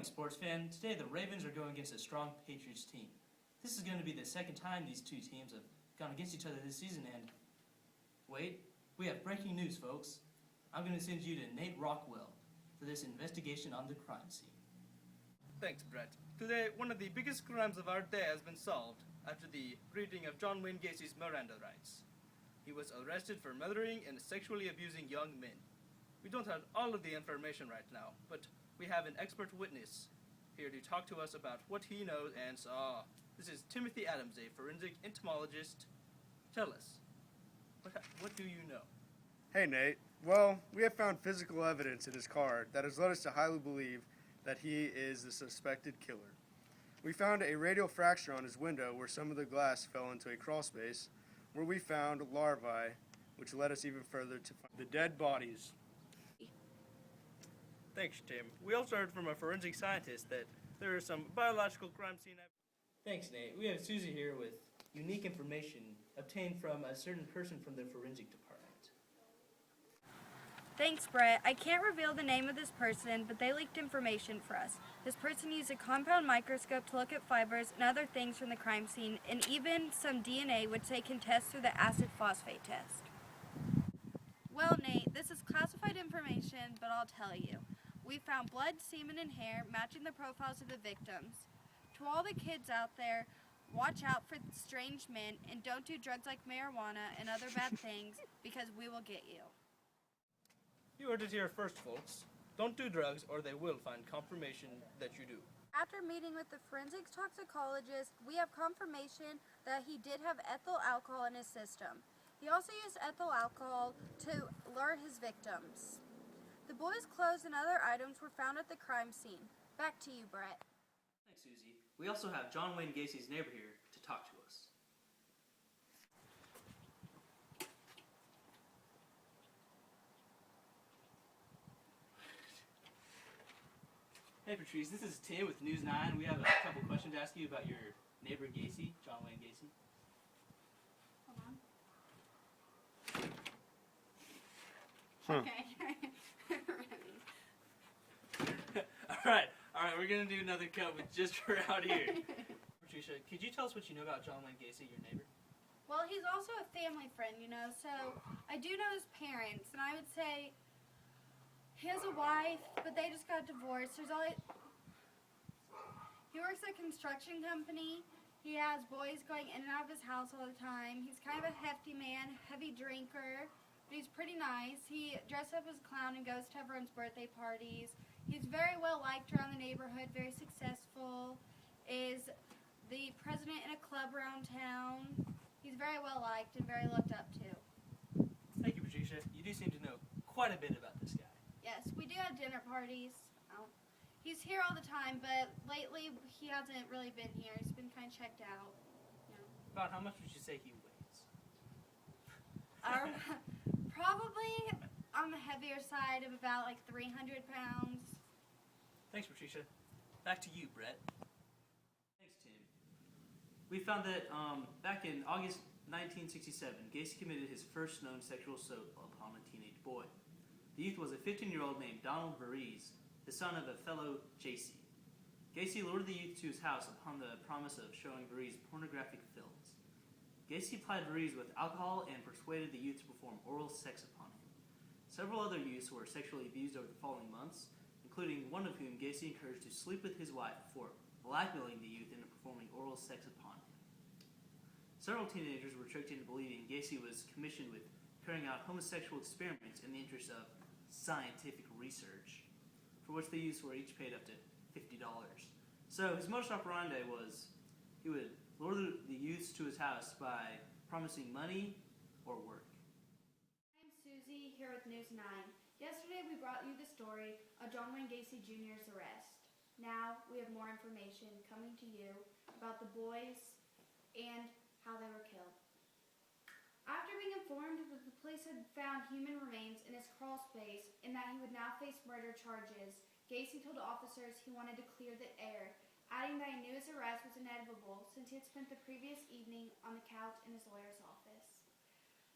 morning, sports fan. Today the Ravens are going against a strong Patriots team. This is going to be the second time these two teams have gone against each other this season, and wait, we have breaking news, folks. I'm going to send you to Nate Rockwell for this investigation on the crime scene. Thanks, Brett. Today, one of the biggest crimes of our day has been solved after the reading of John Wayne Gacy's Miranda rights. He was arrested for murdering and sexually abusing young men. We don't have all of the information right now, but we have an expert witness here to talk to us about what he knows and saw. This is Timothy Adams, a forensic entomologist. Tell us, what do you know? Hey, Nate. Well, we have found physical evidence in his car that has led us to highly believe that he is the suspected killer. We found a radial fracture on his window where some of the glass fell into a crawl space, where we found larvae, which led us even further to find the dead bodies. Thanks, Tim. We also heard from a forensic scientist that there is some biological crime scene evidence. Thanks, Nate. We have Susie here with unique information obtained from a certain person from the forensic department. Thanks, Brett. I can't reveal the name of this person, but they leaked information for us. This person used a compound microscope to look at fibers and other things from the crime scene, and even some DNA, which they can test through the acid phosphate test. Well, Nate, this is classified information, but I'll tell you. We found blood, semen, and hair matching the profiles of the victims. To all the kids out there, watch out for strange men and don't do drugs like marijuana and other bad things, because we will get you. You heard it here first, folks. Don't do drugs or they will find confirmation that you do. After meeting with the forensics toxicologist, we have confirmation that he did have ethyl alcohol in his system. He also used ethyl alcohol to lure his victims. The boys' clothes and other items were found at the crime scene. Back to you, Brett. Thanks, Susie. We also have John Wayne Gacy's neighbor here to talk to us. Hey Patrice, this is Tim with News 9. We have a couple questions to ask you about your neighbor Gacy, John Wayne Gacy. Hold on. Okay. Alright, we're gonna do another cut with just her out here. Patricia, could you tell us what you know about John Wayne Gacy, your neighbor? Well, he's also a family friend, so I do know his parents, and I would say he has a wife, but they just got divorced. He works at a construction company. He has boys going in and out of his house all the time. He's kind of a hefty man, heavy drinker, but he's pretty nice. He dresses up as a clown and goes to everyone's birthday parties. He's very well liked around the neighborhood, very successful, is the president in a club around town. He's very well liked and very looked up to. Thank you, Patricia. You do seem to know quite a bit about this guy. Yes, we do have dinner parties. He's here all the time, but lately he hasn't really been here. He's been kind of checked out. About how much would you say he weighs? Probably on the heavier side of about like 300 pounds. Thanks, Patricia. Back to you, Brett. Thanks, Tim. We found that back in August 1967, Gacy committed his first known sexual assault upon a teenage boy. The youth was a 15-year-old named Donald Verrees, the son of a fellow Gacy. Gacy lured the youth to his house upon the promise of showing Verrees pornographic films. Gacy plied Verrees with alcohol and persuaded the youth to perform oral sex upon him. Several other youths were sexually abused over the following months, including one of whom Gacy encouraged to sleep with his wife before blackmailing the youth into performing oral sex upon him. Several teenagers were tricked into believing Gacy was commissioned with carrying out homosexual experiments in the interest of scientific research, for which the youths were each paid up to $50. So his modus operandi was he would lure the youths to his house by promising money or work. I'm Susie, here with News 9. Yesterday we brought you the story of John Wayne Gacy Jr.'s arrest. Now we have more information coming to you about the boys and how they were killed. After being informed that the police had found human remains in his crawl space and that he would now face murder charges, Gacy told officers he wanted to clear the air, adding that he knew his arrest was inevitable since he had spent the previous evening on the couch in his lawyer's office.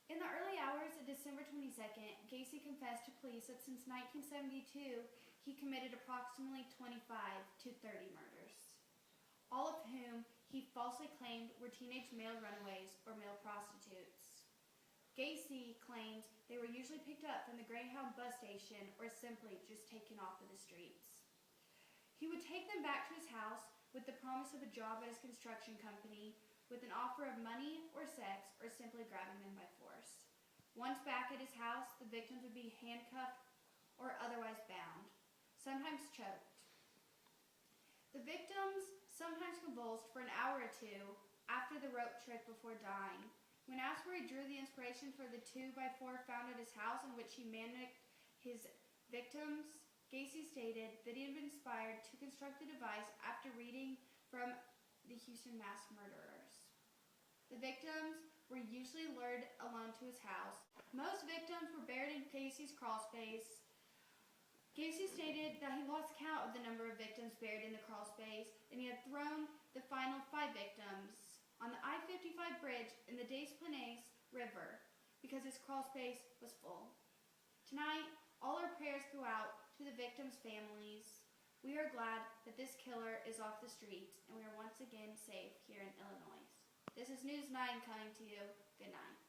In the early hours of December 22nd, Gacy confessed to police that since 1972, he committed approximately 25 to to 30 murders, all of whom he falsely claimed were teenage male runaways or male prostitutes. Gacy claimed they were usually picked up from the Greyhound bus station or simply just taken off of the streets. He would take them back to his house with the promise of a job at his construction company, with an offer of money or sex, or simply grabbing them by force. Once back at his house, the victims would be handcuffed or otherwise bound, sometimes choked. The victims sometimes convulsed for an hour or two after the rope trick before dying. When asked where he drew the inspiration for the 2x4 found at his house in which he manacled his victims, Gacy stated that he had been inspired to construct the device after reading from the Houston Mass Murderers. The victims were usually lured alone to his house. Most victims were buried in Gacy's crawl space. Gacy stated that he lost count of the number of victims buried in the crawl space, and he had thrown the final 5 victims on the I-55 bridge in the Des Plaines River because his crawl space was full. Tonight, all our prayers go out to the victims' families. We are glad that this killer is off the streets and we are once again safe here in Illinois. This is News 9 coming to you. Good night.